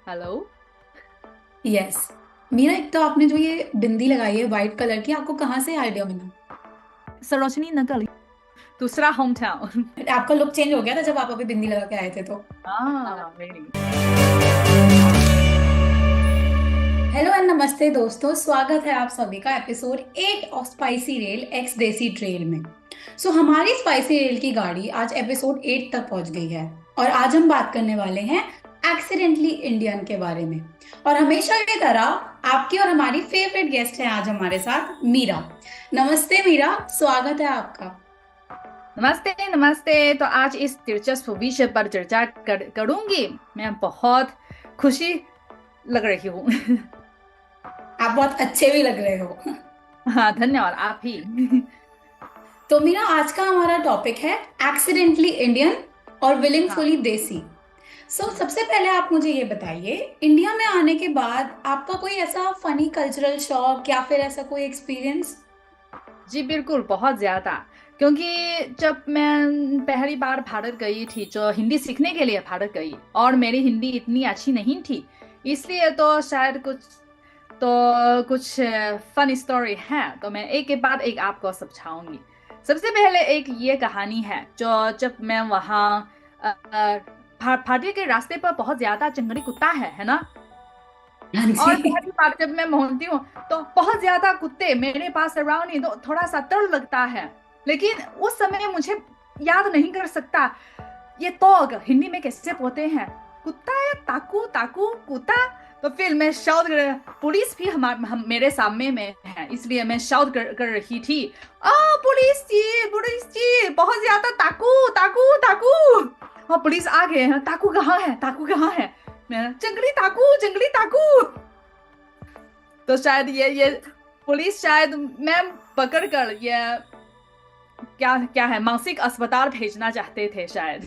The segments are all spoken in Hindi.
हेलो। यस। मीरा, एक तो आपने जो ये बिंदी लगाई है वाइट कलर की, आपको कहाँ से आइडिया मिला? सरोजनी नगर, दूसरा होम टाउन। आपका लुक चेंज हो गया था जब आप अभी बिंदी लगा के आए थे तो। हाँ, वेरी। हेलो एंड नमस्ते दोस्तों, स्वागत है आप सभी का episode 8 of spicy rail x देसी ट्रेल में। हमारी स्पाइसी रेल की गाड़ी आज एपिसोड 8 तक पहुंच गई है। और आज हम बात करने वाले हैं एक्सीडेंटली इंडियन के बारे में। और हमेशा की तरह आपकी और हमारी फेवरेट गेस्ट है आज हमारे साथ मीरा। नमस्ते मीरा, स्वागत है आपका। नमस्ते नमस्ते। तो आज इस दिलचस्प विषय पर चर्चा करूंगी। मैं बहुत खुशी लग रही हूँ। आप बहुत अच्छे भी लग रहे हो। हाँ, धन्यवाद, आप ही। तो मीरा, आज का हमारा टॉपिक है एक्सीडेंटली इंडियन और हाँ। विलिंगफुली देसी। सबसे पहले आप मुझे ये बताइए, इंडिया में आने के बाद आपका कोई ऐसा फनी कल्चरल शॉक या फिर ऐसा कोई एक्सपीरियंस? जी बिल्कुल, बहुत ज्यादा। क्योंकि जब मैं पहली बार भारत गई थी, जो हिंदी सीखने के लिए भारत गई, और मेरी हिंदी इतनी अच्छी नहीं थी, इसलिए तो शायद कुछ फन स्टोरी है, तो मैं एक के बाद एक आपको समझाऊंगी। सबसे पहले एक ये कहानी है, जो जब मैं वहाँ भाटी के रास्ते पर बहुत ज्यादा जंगली कुत्ता है ना। हाँ और जी। पहली बार जब मैं पहुंचती हूँ तो बहुत ज्यादा कुत्ते मेरे पास अराउंड ही, तो थोड़ा सा डर लगता है। लेकिन उस समय मुझे याद नहीं कर सकता ये तो हिंदी में कैसे बोलते हैं। कुत्ता है, ताकू ताकू कुत्ता। तो फिर मैं शाउट कर, पुलिस भी हम मेरे सामने में है, इसलिए मैं शाउट कर रही थी। आ, पुलिस जी, बहुत ज्यादा ताकू ताकू ताकू। और पुलिस आ गए हैं। ताकू कहाँ है, ताकू कहाँ है? मैं, जंगली ताकू, जंगली ताकू। तो शायद ये पुलिस शायद मैम पकड़ कर ये क्या क्या है, मानसिक अस्पताल भेजना चाहते थे शायद।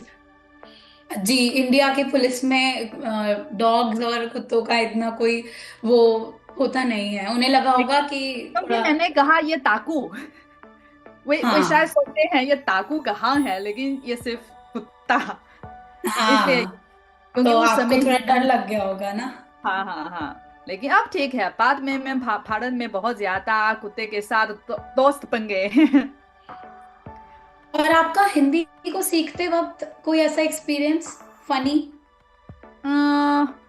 जी, इंडिया के पुलिस में डॉग्स और कुत्तों का इतना कोई वो होता नहीं है, उन्हें लगा होगा लेकिन कि क्योंकि थोड़ा। मैंने कहा ये ताकू, वे शायद हाँ सोचते हैं ये ताकू कहाँ है, लेकिन ये सिर्फ कुत्ता। इसलिए हाँ, क्योंकि तो उस आपको समय थोड़ा डर लग गया होगा ना। हाँ हाँ हाँ, लेकिन अब ठीक है। बाद में मैं भारत में बहुत ज्यादा कुत्ते के साथ दोस्त बन गए। और आपका हिंदी को सीखते वक्त कोई ऐसा एक्सपीरियंस फनी?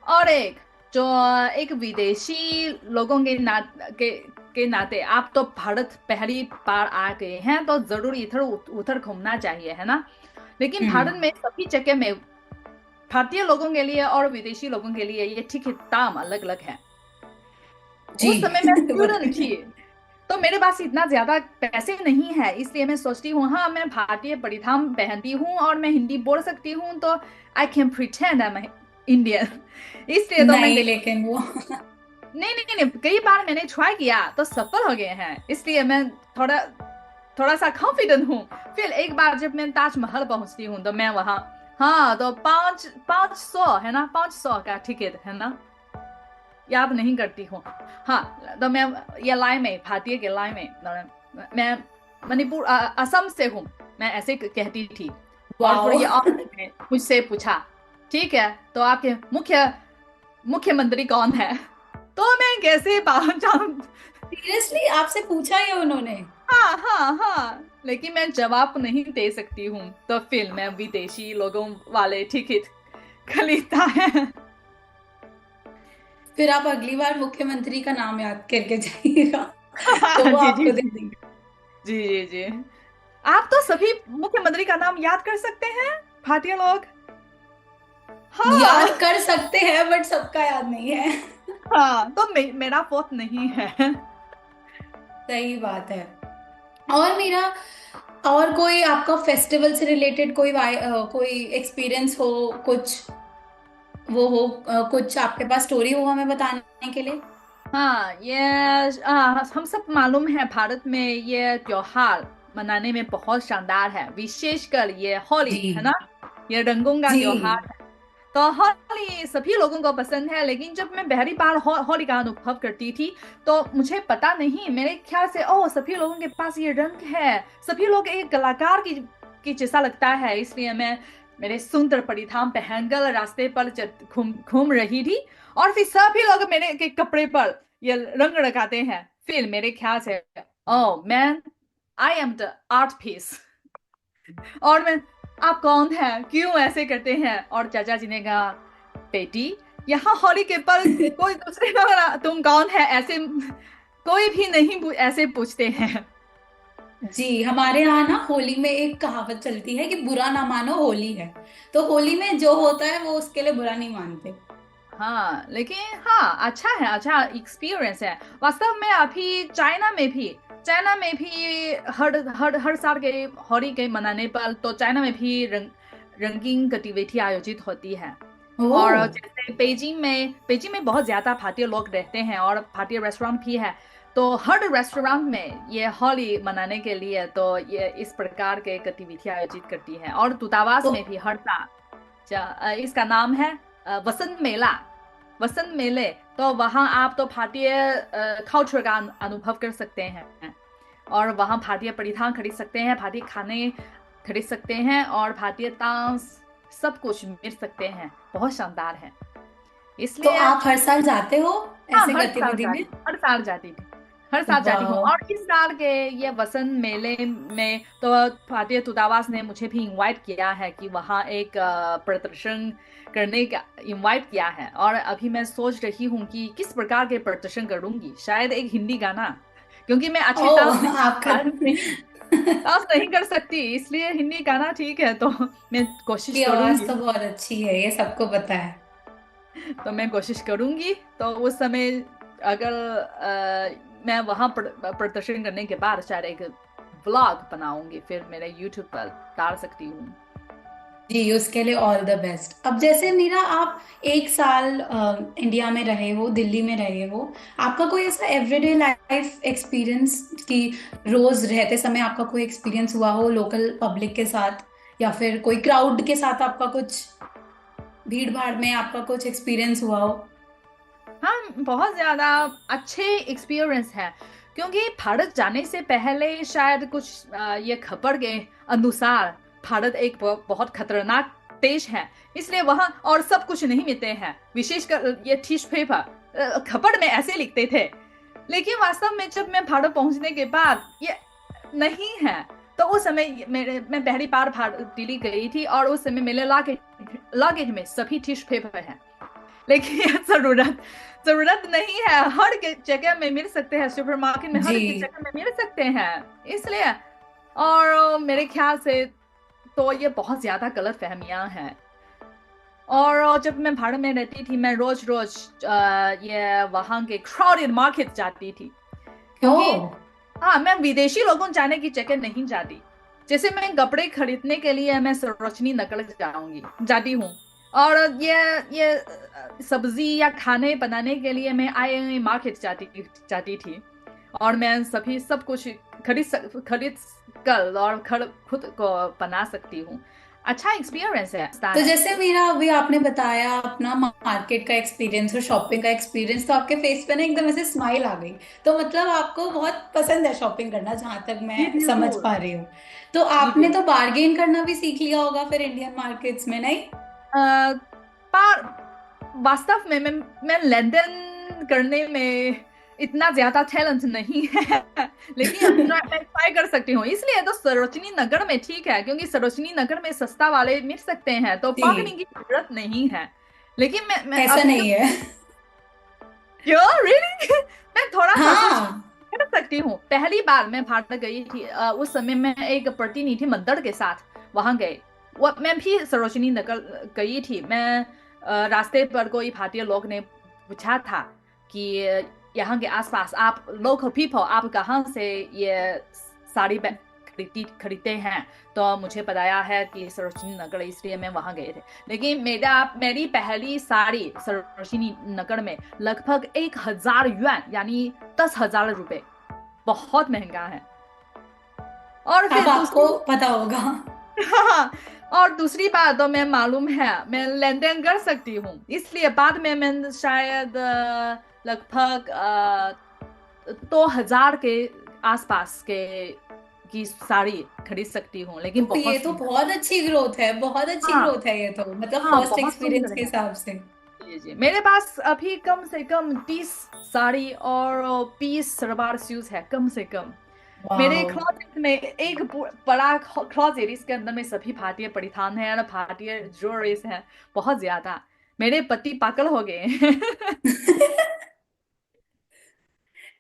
और एक जो एक विदेशी लोगों के नाते, आप तो भारत पहली बार आ गए हैं तो जरूर इधर उधर घूमना चाहिए, है ना। लेकिन भारत हम्म। में सभी जगह में भारतीय लोगों के लिए और विदेशी लोगों के लिए ये ठीक दाम अलग अलग है। जी। उस समय मैं वो तो स्टूडेंट है। थी, तो मेरे पास इतना ज्यादा पैसे नहीं है, इसलिए मैं सोचती हूँ हाँ मैं भारतीय परिधान पहनती हूँ और मैं हिंदी बोल सकती हूँ, तो I can pretend I am Indian. इसलिए तो मैं नहीं, गई। लेकिन वो नहीं नहीं नहीं, कई बार मैंने ट्राई किया तो सफल हो गए हैं, इसलिए मैं थोड़ा थोड़ा सा कॉन्फिडेंट हूँ। फिर एक बार जब मैं ताजमहल पहुंचती हूँ तो मैं वहाँ, हाँ तो 500 है ना, 500 का टिकट है ना, याद नहीं करती हूँ। हाँ तो मैं ये लाइन में, भारतीय के लाइन में, मैं मणिपुर असम से हूँ, मैं ऐसे कहती थी। और फिर वाओ। ये और ने मुझसे पूछा, ठीक है तो आपके मुख्यमंत्री कौन है? तो मैं कैसे पहचान। सीरियसली आपसे पूछा ये उन्होंने? हाँ हाँ हाँ, लेकिन मैं जवाब नहीं दे सकती हूँ, तो फिर मैं विदेशी लोगों वाले टिकट खरीदता है। फिर आप अगली बार मुख्यमंत्री का नाम याद करके जाइएगा, तो वो जी जी आपको दे जी देंगे। जी जी जी। आप तो सभी मुख्यमंत्री का नाम याद कर सकते हैं, भारतीय लोग। याद हाँ कर सकते हैं बट सबका याद नहीं है। हाँ, तो मेरा वोट नहीं है। सही बात है। और मेरा, और कोई आपका फेस्टिवल से रिलेटेड कोई एक्सपीरियंस हो, कुछ वो हो, कुछ आपके पास स्टोरी हो हमें बताने के लिए? हाँ ये हम सब मालूम है, भारत में ये त्योहार मनाने में बहुत शानदार है, विशेषकर ये होली, जी है ना। ये रंगों का त्योहार जी। है। तो होली सभी लोगों को पसंद है, लेकिन जब मैं पहली बार होली का अनुभव करती थी तो मुझे पता नहीं, मेरे ख्याल से ओ सभी लोगों के पास ये रंग है, सभी लोग एक कलाकार की जैसा लगता है, इसलिए मैं मेरे सुंदर परिधान पहनकर रास्ते पर घूम घूम रही थी। और फिर सभी लोग मेरे के कपड़े पर ये रंग लगाते हैं। फिर मेरे ख्याल से, oh man, I am the art piece. और मैं, आप कौन है, क्यों ऐसे करते हैं? और चाचा जी ने कहा, बेटी, यहाँ होली के पल कोई दूसरे लोग, तुम कौन है ऐसे कोई भी नहीं ऐसे पूछते हैं। जी, हमारे यहाँ ना होली में एक कहावत चलती है कि बुरा ना मानो होली है। तो होली में जो होता है वो उसके लिए बुरा नहीं मानते। हाँ, लेकिन हाँ, अच्छा है, अच्छा एक्सपीरियंस है। वास्तव में अभी चाइना में भी हर साल के होली के मनाने पर तो चाइना में भी रंगीन गतिविधि आयोजित होती है। और ओह। जैसे बेइजिंग में बहुत ज्यादा भारतीय लोग रहते हैं और भारतीय रेस्टोरेंट भी है। तो हर रेस्टोरेंट में ये होली मनाने के लिए तो ये इस प्रकार के गतिविधि आयोजित करती है। और दूतावास तो में भी हर साल इसका नाम है वसंत मेला, वसंत मेले। तो वहाँ आप तो भारतीय कल्चर का अनुभव कर सकते हैं। और वहाँ भारतीय परिधान खरीद सकते हैं, भारतीय खाने खरीद सकते हैं और भारतीय डांस सब कुछ मिल सकते हैं। बहुत शानदार है। तो इसलिए आप हर साल जाते हो हाँ, ऐसे गतिविधि में? हर साल जाती थी, हर साल जाती हूँ। वाह। और इस साल के ये वसंत मेले में तो भारतीय दूतावास ने मुझे भी इनवाइट किया है कि वहाँ एक प्रदर्शन करने का इनवाइट किया है। और अभी मैं सोच रही हूँ कि किस प्रकार के प्रदर्शन करूंगी। शायद एक हिंदी गाना, क्योंकि मैं अच्छी ओह आपका डांस नहीं कर सकती, इसलिए हिंदी गाना ठीक है। तो मैं कोशिश की आवाज करूंगी। तो बहुत अच्छी है, ये सबको पता है। तो मैं कोशिश करूंगी। तो उस समय अगर मैं वहां प्रदर्शन करने के बाद शायद एक व्लॉग बनाऊंगी, फिर मेरे यूट्यूब पर डाल सकती हूँ। जी, उसके लिए ऑल द बेस्ट। अब जैसे मीरा, आप एक साल इंडिया में रहे हो, दिल्ली में रहे हो, आपका कोई ऐसा एवरीडे लाइफ एक्सपीरियंस कि रोज रहते समय आपका कोई एक्सपीरियंस हुआ हो लोकल पब्लिक के साथ, या फिर कोई क्राउड के साथ आपका कुछ, भीड़ भाड़ में आपका कुछ एक्सपीरियंस हुआ हो? हाँ, बहुत ज्यादा अच्छे एक्सपीरियंस है। क्योंकि भारत जाने से पहले शायद कुछ ये खबर के अनुसार भारत एक बहुत खतरनाक देश है। इसलिए वहाँ और सब कुछ नहीं मिलते हैं, विशेषकर ये टिश्यू पेपर खबर में ऐसे लिखते थे। लेकिन वास्तव में जब मैं भारत पहुंचने के बाद ये नहीं है। तो उस समय मैं पहली बार भारत दिल्ली गई थी और उस समय मेरे लगेज में सभी टिश्यू पेपर है। लेकिन ये जरूरत नहीं है, हर जगह में मिल सकते हैं, सुपरमार्केट में जी। हर जगह में मिल सकते हैं। इसलिए और मेरे ख्याल से तो ये बहुत ज्यादा गलत फहमियां हैं। और जब मैं भारत में रहती थी मैं रोज रोज ये वहां के क्राउडेड मार्केट जाती थी। क्योंकि ओह। हाँ, मैं विदेशी लोगों जाने की जगह नहीं जाती। जैसे मैं कपड़े खरीदने के लिए मैं सरोजनी नगर जाती हूँ। और ये सब्जी या खाने बनाने के लिए मैं आई मार्केट जाती थी। और मैं सभी सब कुछ खरीद कर और खुद को बना सकती हूँ। अच्छा एक्सपीरियंस तो है। जैसे मेरा अभी आपने बताया अपना मार्केट का एक्सपीरियंस और शॉपिंग का एक्सपीरियंस, तो आपके फेस पे ना एकदम ऐसे स्माइल आ गई। तो मतलब आपको बहुत पसंद है शॉपिंग करना, जहां तक जी मैं समझ बिल्कुल। पा रही हूँ। तो जी आपने बिल्कुल। तो बार्गेन करना भी सीख लिया होगा फिर इंडियन मार्केट्स में, नहीं? अ, पर वास्तव में मैं लेन देन करने में इतना ज्यादा टैलेंट नहीं है। लेकिन मैं ट्राई कर सकती हूँ। इसलिए तो सरोजनी नगर में ठीक है, क्योंकि सरोजनी नगर में सस्ता वाले मिल सकते हैं, तो बार्गेनिंग जी। की जरूरत नहीं है। लेकिन मैं ऐसा अभी तो नहीं है। क्यों रियली मैं थोड़ा सा कुछ हाँ। कर सकती हूँ। पहली बार मैं भारत गई थी, उस समय मैं एक प्रतिनिधि मंडल के साथ वहां गए। वो मैं भी सरोजनी नगर गई थी। मैं रास्ते पर कोई भारतीय लोग ने पूछा था कि यहाँ के आसपास आप लोकल पीपल आप कहाँ से ये साड़ी खरीदते हैं। तो मुझे बताया है कि सरोजनी नगर, इसलिए मैं वहां गए थे। लेकिन मेरी पहली साड़ी सरोजनी नगर में लगभग 1,000 युआन यानी 10,000 रुपए, बहुत महंगा है। और अब फिर आपको दूसरी पता होगा। हाँ, और दूसरी बात तो मैं मालूम है मैं लेन देन कर सकती हूँ। इसलिए बाद में मैं शायद लगभग 2,000 के आसपास के की साड़ी खरीद सकती हूँ, लेकिन तो ये बहुत तो सुंदर। बहुत अच्छी ग्रोथ है, बहुत अच्छी हाँ ग्रोथ है ये तो, मतलब हाँ, फर्स्ट बहुत एक्सपीरियंस सुंदर के है। हिसाब से। जी जी, मेरे पास अभी कम से कम 30 साड़ी और 20 सलवार सूट है, कम से कम। मेरे वाओ। क्लोजेट में एक बड़ा क्लोजेट, इसके अंदर में सभी भारतीय परिधान है और भारतीय ज्वेलरीज है, बहुत ज्यादा। मेरे पति पागल हो गए हैं।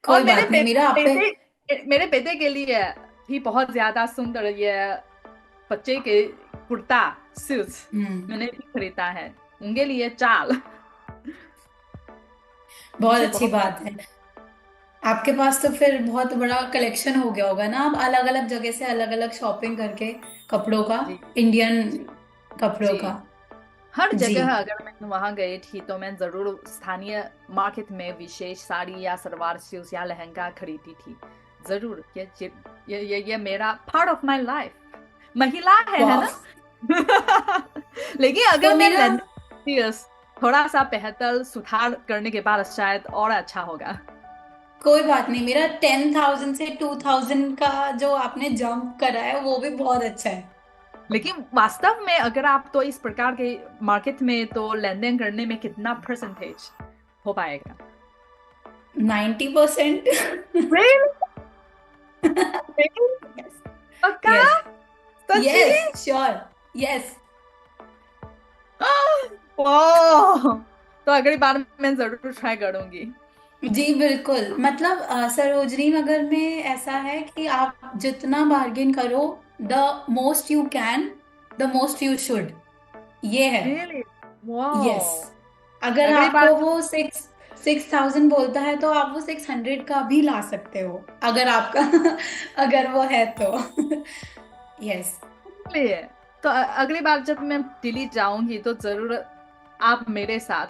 और कोई बात नहीं, मेरा आप पे। मेरे बेटे के लिए भी बहुत ज्यादा सुंदर ये बच्चे के कुर्ता सूट हम्म। मैंने भी खरीदा है, उनके लिए चाल। बहुत मुझे अच्छी बहुत बात है। आपके पास तो फिर बहुत बड़ा कलेक्शन हो गया होगा ना, आप अलग अलग जगह से अलग अलग शॉपिंग करके कपड़ों का, जी इंडियन जी कपड़ों जी, का। हर जी। जगह अगर मैं वहां गई थी तो मैं जरूर स्थानीय मार्केट में विशेष साड़ी या सलवार सूट या लहंगा खरीदी थी, जरूर। ये मेरा पार्ट ऑफ माय लाइफ, महिला है वाह। ना। लेकिन तो अगर मैं मेरा, लंदन थोड़ा सा बेहतर सुधार करने के बाद शायद और अच्छा होगा। कोई बात नहीं, मेरा 10,000 से 2,000 का जो आपने जंप करा है वो भी बहुत अच्छा है। लेकिन वास्तव में अगर आप तो इस प्रकार के मार्केट में तो लेन देन करने में कितना परसेंटेज हो पाएगा? 90%। Really? Really? पक्का? यस। सच्ची? Yes sure. यस। वाह, तो अगली बार मैं जरूर ट्राई करूंगी। जी बिल्कुल, मतलब सरोजनी नगर में ऐसा है कि आप जितना बार्गेन करो, the most you can, the most you should, ये है। रियली? यस। वाह, अगर अगली बार आपको वो 6,000 बोलता है तो आप वो 600 का भी ला सकते हो, अगर आपका अगर वो है तो। यस। लिए तो अगली बार जब मैं दिल्ली जाऊंगी तो जरूर आप मेरे साथ,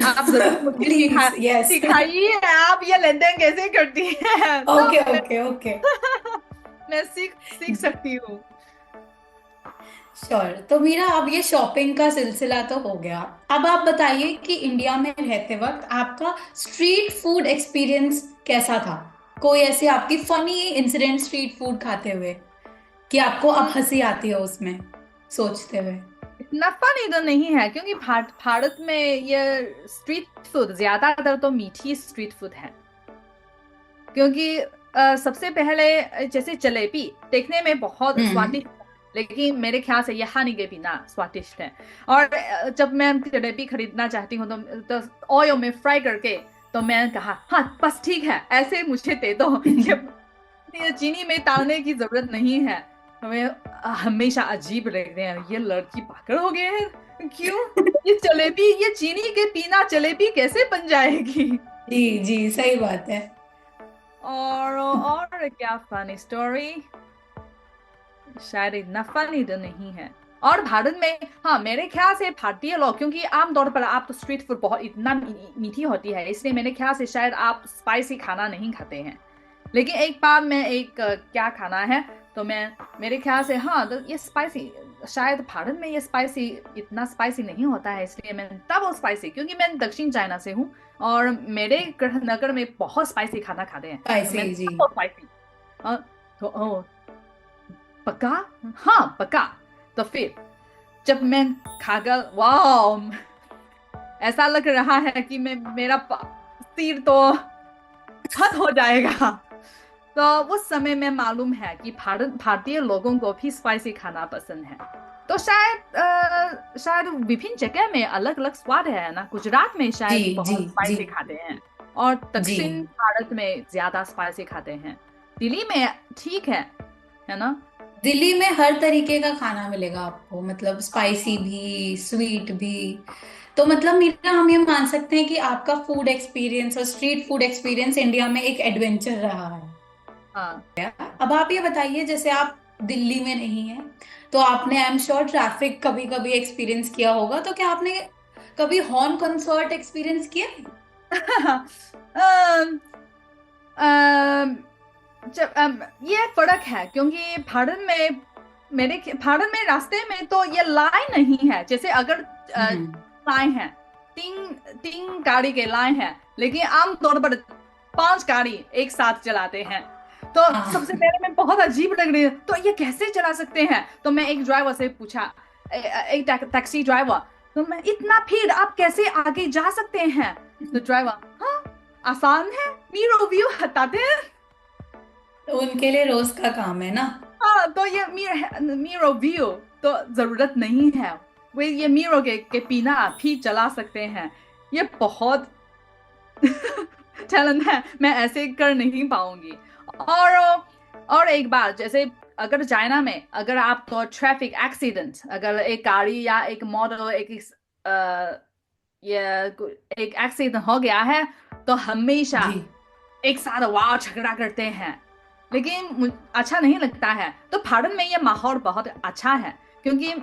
आप जरूर मुझे प्लीज। यस। सिखाइए आप ये लेन देन कैसे करती है, ओके तब मैं ओके ओके। मैं सीख सीख सकती हूँ। श्योर। तो मेरा अब ये शॉपिंग का सिलसिला तो हो गया। अब आप बताइए कि इंडिया में रहते वक्त आपका स्ट्रीट फूड एक्सपीरियंस कैसा था? कोई ऐसी आपकी फनी इंसिडेंट स्ट्रीट फूड खाते हुए कि आपको अब हंसी आती है उसमें सोचते हुए? इतना फनी तो नहीं है, क्योंकि भारत में ये स्ट्रीट फूड ज्यादातर तो मीठी स्ट्रीट फूड है। क्योंकि सबसे पहले जैसे जलेबी देखने में बहुत हम्म। स्वादिष्ट है, लेकिन मेरे ख्याल से यह हानि के बिना स्वादिष्ट है। और जब मैं जलेबी खरीदना चाहती हूँ तो ऑयल में फ्राई करके, तो मैं कहा हाँ बस ठीक है, ऐसे मुझे दे दो। ये चीनी में डालने की जरूरत नहीं है। हमें हमेशा अजीब लगते हैं, ये लड़की पागल हो गए हैं क्यों, ये चीनी के बिना जलेबी कैसे बन जाएगी। जी जी, सही बात है। और क्या फनी स्टोरी, शायद इतना फनी तो नहीं है। और भारत में, हाँ मेरे ख्याल से भारतीय लोग, क्योंकि आमतौर पर आप तो स्ट्रीट फूड बहुत इतना मीठी होती है, इसलिए मेरे ख्याल से शायद आप स्पाइसी खाना नहीं खाते हैं। लेकिन एक बार मैं क्या खाना है, तो मैं मेरे ख्याल से हाँ तो ये स्पाइसी, शायद भारत में ये स्पाइसी इतना स्पाइसी नहीं होता है, इसलिए मैं तब स्पाइसी, क्योंकि मैं दक्षिण चाइना से हूँ और मेरे गृह नगर में बहुत स्पाइसी खाना खाते हैं, तो ऐसे मैं ही जी। तब स्पाइसी। तो पक्का, हाँ पक्का। तो फिर जब मैं खाकर, वाह, ऐसा लग रहा है कि मैं मेरा सिर तो फट हो जाएगा। तो उस समय में मालूम है कि भारतीय लोगों को भी स्पाइसी खाना पसंद है। तो शायद विभिन्न जगह में अलग अलग स्वाद है ना, गुजरात में जी शायद जी बहुत जी स्पाइसी खाते हैं और जी। दक्षिण भारत में ज्यादा स्पाइसी खाते हैं। दिल्ली में ठीक है ना। दिल्ली में हर तरीके का खाना मिलेगा आपको, मतलब स्पाइसी भी, स्वीट भी। तो मतलब मीरा, हम ये मान सकते हैं कि आपका फूड एक्सपीरियंस और स्ट्रीट फूड एक्सपीरियंस इंडिया में एक एडवेंचर रहा है। हाँ अब आप ये बताइए, जैसे आप दिल्ली में नहीं है, तो आपने आई एम श्योर ट्रैफिक कभी कभी एक्सपीरियंस किया होगा, तो क्या आपने कभी हॉर्न कंसर्ट एक्सपीरियंस किया है? अम, अम, ये फर्क है, क्योंकि भारत में रास्ते में तो ये लाइन नहीं है, जैसे अगर हम्म। लाइन है, तीन तीन गाड़ी के लाइन है, लेकिन आमतौर पर 5 गाड़ी एक साथ चलाते हैं। तो सबसे हाँ। पहले मैं बहुत अजीब लग रही है, तो ये कैसे चला सकते हैं? तो मैं एक ड्राइवर से पूछा, एक टैक्सी ड्राइवर, तो मैं, इतना भीड़ आप कैसे आगे जा सकते हैं? तो ड्राइवर, हाँ आसान है, मिरर व्यू हटाते हैं। तो उनके लिए रोज का काम है ना। हाँ, तो ये मिरर व्यू तो जरूरत नहीं है, वे ये मिरर के बिना भी चला सकते हैं। ये बहुत टैलेंट है, मैं ऐसे कर नहीं पाऊंगी। और और एक बात, जैसे अगर चाइना में अगर आपको ट्रैफिक एक्सीडेंट, अगर एक गाड़ी या एक मोटर ये एक एक्सीडेंट हो गया है, तो हमेशा जी। एक साथ वाह झगड़ा करते हैं। लेकिन अच्छा नहीं लगता है। तो भारत में ये माहौल बहुत अच्छा है, क्योंकि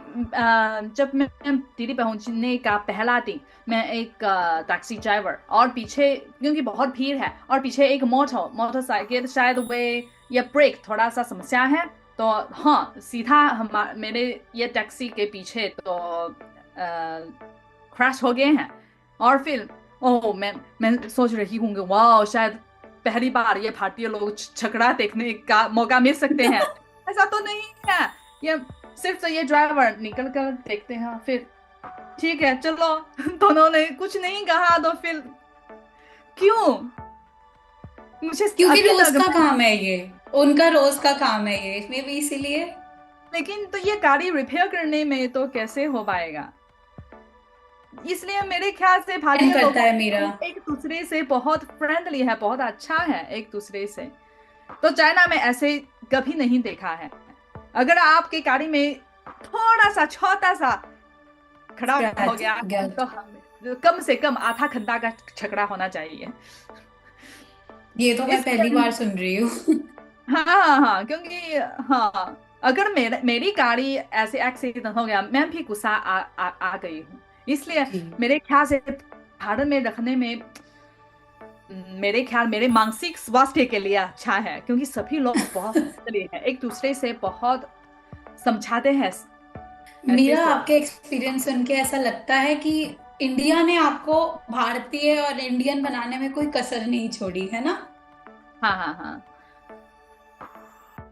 जब मैं दिल्ली पहुंचने का पहला दिन, मैं एक टैक्सी ड्राइवर और पीछे, क्योंकि बहुत भीड़ है और पीछे एक मोटरसाइकिल, शायद वे ये ब्रेक थोड़ा सा समस्या है, तो हाँ सीधा हम मेरे ये टैक्सी के पीछे तो क्रैश हो गए हैं। और फिर ओह, मैं सोच रही हूँ कि वाह, शायद पहली बार ये भारतीय लोग झगड़ा देखने का मौका मिल सकते हैं। ऐसा तो नहीं है, ये सिर्फ तो ये ड्राइवर निकल कर देखते हैं, फिर ठीक है चलो। दोनों ने कुछ नहीं कहा, तो फिर क्यों? मुझे क्योंकि अभी रोज तक का काम है ये, उनका रोज का काम है ये, मे भी इसीलिए। लेकिन तो ये गाड़ी रिपेयर करने में तो कैसे हो पाएगा? इसलिए मेरे ख्याल से डिपेंड भारतीय करता लोगों है मीरा। एक दूसरे से बहुत फ्रेंडली है, बहुत अच्छा है एक दूसरे से। तो चाइना में ऐसे कभी नहीं देखा है। अगर आपके गाड़ी में थोड़ा सा छोटा सा खराब हो स्क्रैच गया, गया। तो हम कम से कम आधा घंटा का झगड़ा होना चाहिए। ये तो मैं पहली इसलिए बार सुन रही हूँ। हाँ हाँ हाँ, क्योंकि हाँ, अगर मेरी गाड़ी ऐसे एक्सीडेंट हो गया, मैं भी गुस्सा आ गई हूँ। इसलिए जी। मेरे ख्याल से भारत में रखने में, मेरे ख्याल मेरे मानसिक स्वास्थ्य के लिए अच्छा है, क्योंकि सभी लोग बहुत फ्रेंडली हैं, एक दूसरे से बहुत समझाते हैं। ऐसे मीरा, से आपके एक्सपीरियंस सुन के ऐसा लगता है कि इंडिया ने आपको भारतीय और इंडियन बनाने में कोई कसर नहीं छोड़ी है ना। हाँ हाँ हाँ,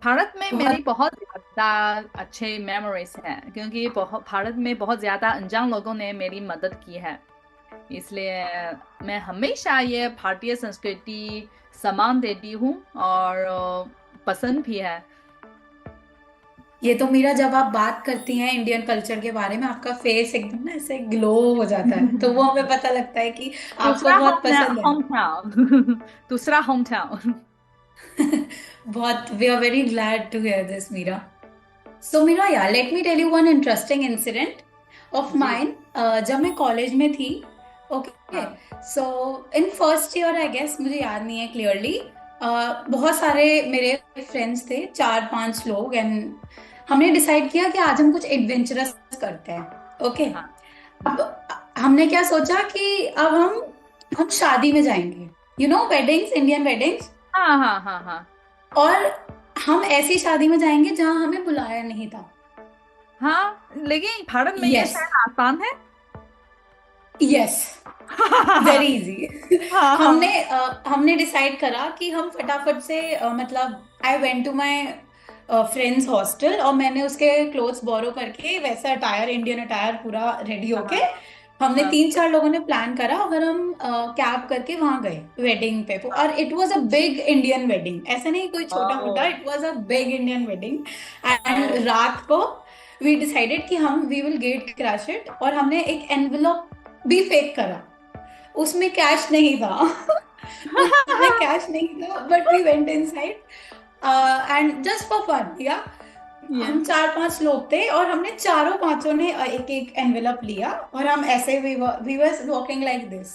भारत में मेरी बहुत। बहुत ज्यादा अच्छे मेमोरीज हैं, क्योंकि भारत में बहुत ज्यादा अनजान लोगों ने मेरी मदद की है। इसलिए मैं हमेशा ये भारतीय संस्कृति सम्मान देती हूँ, और पसंद भी है। ये तो मीरा, जब आप बात करती हैं इंडियन कल्चर के बारे में, आपका फेस एकदम ना ऐसे ग्लो हो जाता है, तो वो हमें पता लगता है कि आपको दूसरा बहुत पसंद है। होम टाउन दूसरा होम टाउन। बहुत, we are very glad to hear this Meera. So Meera यार, let me tell you one interesting incident of जी माइन। जब मैं कॉलेज में थी, ओके, हाँ so in first year I guess, मुझे याद नहीं है क्लियरली, बहुत सारे मेरे फ्रेंड्स थे, 4-5 लोग, एंड हमने डिसाइड किया कि आज हम कुछ एडवेंचरस करते हैं। ओके। हाँ अब हमने क्या सोचा कि अब हम शादी में जाएंगे, you know weddings, Indian weddings. हाँ हाँ हाँ हाँ और हम ऐसी शादी में जाएंगे जहां हमें बुलाया नहीं था। हाँ, लेकिन भारत में ये यस। शायद आसान है। यस। Very easy. हाँ हमने हाँ हमने डिसाइड करा कि हम फटाफट से मतलब I went to my friends hostel, और मैंने उसके क्लोथ्स बोरो करके वैसा अटायर, इंडियन अटायर पूरा रेडी हाँ होके, हाँ हमने हाँ 3-4 लोगों ने प्लान करा और हम कैब करके वहां गए वेडिंग पे। और it was a big Indian wedding, ऐसा नहीं कोई छोटा मोटा, oh it was a big Indian wedding. And oh रात को वी डिसाइडेड कि हम we will get crash it, और हमने एक एनवेलप भी फेक करा, उसमें कैश नहीं था। उसमें कैश नहीं था, but we went inside and just for fun, या ये हम 4-5 लोग थे और हमने चारों पांचों ने एक एक एनवेलप लिया, और हम ऐसे we were walking like this,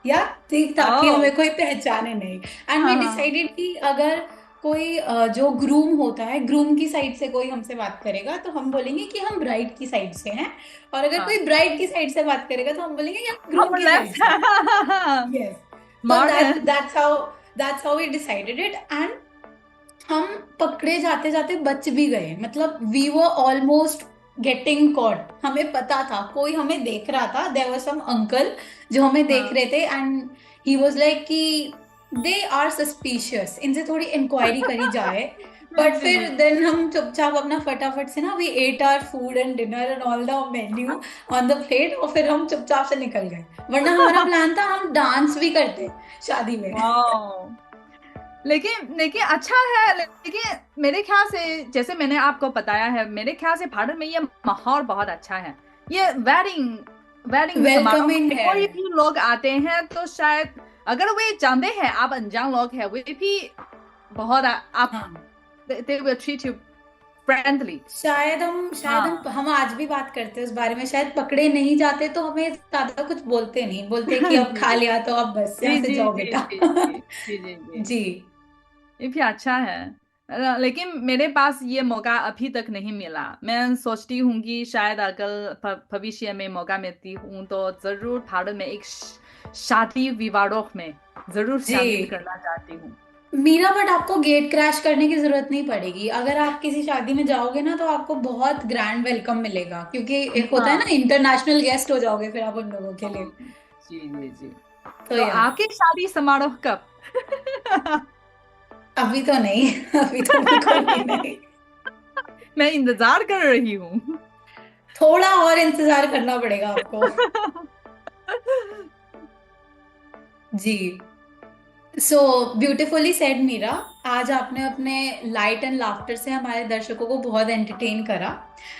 या ठीक, ताकि ओ हमें कोई पहचाने नहीं। एंड वी हाँ हाँ डिसाइडेड कि अगर कोई जो ग्रूम होता है, ग्रूम की साइड से कोई हमसे बात करेगा तो हम बोलेंगे कि हम ब्राइड की साइड से हैं, और अगर हाँ, कोई ब्राइड की साइड से बात करेगा तो हम बोलेंगे हम हम ग्रूम की साइड लेफ्ट। से। यस। तो स्मार्ट है। that's how we decided it, and हम पकड़े जाते जाते बच भी गए, मतलब we were almost getting caught. हमें पता था कोई हमें देख रहा था, देयर वाज सम अंकल जो हमें देख हाँ रहे थे, एंड ही वाज लाइक कि दे आर सस्पिशियस, इनसे थोड़ी इंक्वायरी करी जाए। बट जी जी फिर देन हम चुपचाप अपना फटाफट से ना, we eat our food and dinner and all the menu on the plate, और फिर हम चुपचाप से निकल गए। वरना हमारा प्लान था हम डांस भी करते शादी में। वाओ। लेकिन लेकिन अच्छा है, लेकिन मेरे ख्याल से जैसे मैंने आपको बताया है, मेरे ख्याल से भारत में ये माहौल बहुत अच्छा है। ये वेडिंग वेडिंग समारोह वेलकमिंग में है। कोई भी लोग आते हैं तो शायद अगर वे जानते हैं आप अनजान लोग हैं, वे भी बहुत आप हाँ, they will treat you friendly। शायद हम आज भी बात करते हैं उस बारे में, शायद पकड़े नहीं जाते तो हमें ज्यादा कुछ बोलते नहीं, बोलते कि अब जी खा लिया तो अब बस यहाँ जी से जी जाओ जी बेटा। जी जी जी जी जी। जी। ये भी अच्छा है। लेकिन मेरे पास ये मौका अभी तक नहीं मिला। मैं सोचती हूँ कि शायद अगर भविष्य में मौका मिलती हूँ तो जरूर भारत में एक शादी विवाह में जरूर शामिल जी करना चाहती हूँ। मीरा, बट आपको गेट क्रैश करने की जरूरत नहीं पड़ेगी। अगर आप किसी शादी में जाओगे ना तो आपको बहुत ग्रैंड वेलकम मिलेगा, क्योंकि एक होता है ना, हाँ इंटरनेशनल गेस्ट हो जाओगे फिर आप उन लोगों के लिए। हाँ, जी जी जी। तो तो या आपकी शादी समारोह कब? अभी तो नहीं। अभी तो बिल्कुल भी नहीं। मैं इंतजार कर रही हूँ। थोड़ा और इंतजार करना पड़ेगा आपको। जी। So beautifully said Meera. आज आपने अपने लाइट एंड लाफ्टर से हमारे दर्शकों को बहुत एंटरटेन करा,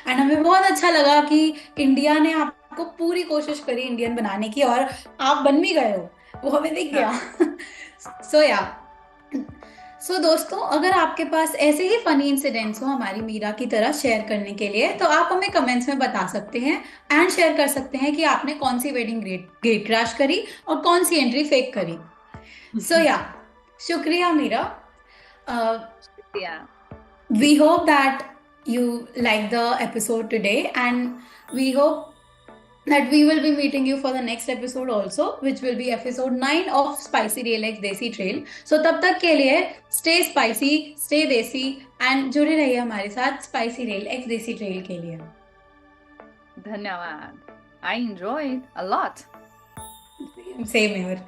एंड हमें बहुत अच्छा लगा कि इंडिया ने आपको पूरी कोशिश करी इंडियन बनाने की, और आप बन भी गए हो, वो हमें दिख गया। हाँ सो या सो दोस्तों, अगर आपके पास ऐसे ही फनी इंसिडेंट्स हो हमारी मीरा की तरह शेयर करने के लिए, तो आप हमें कमेंट्स में बता सकते हैं, एंड शेयर कर सकते हैं कि आपने कौन सी वेडिंग गेट गेट क्रैश करी और कौन सी एंट्री फेक करी। सो या शुक्रिया मीरा। शुक्रिया। We hope that you like the episode today, and we hope that we will be meeting you for the next episode also, which will be episode 9 of Spicy Real X Desi Trail. So तब तक के लिए stay spicy, stay desi, and जुड़े रहिए हमारे साथ Spicy Real X Desi Trail के लिए। धन्यवाद। I enjoyed a lot। Same here.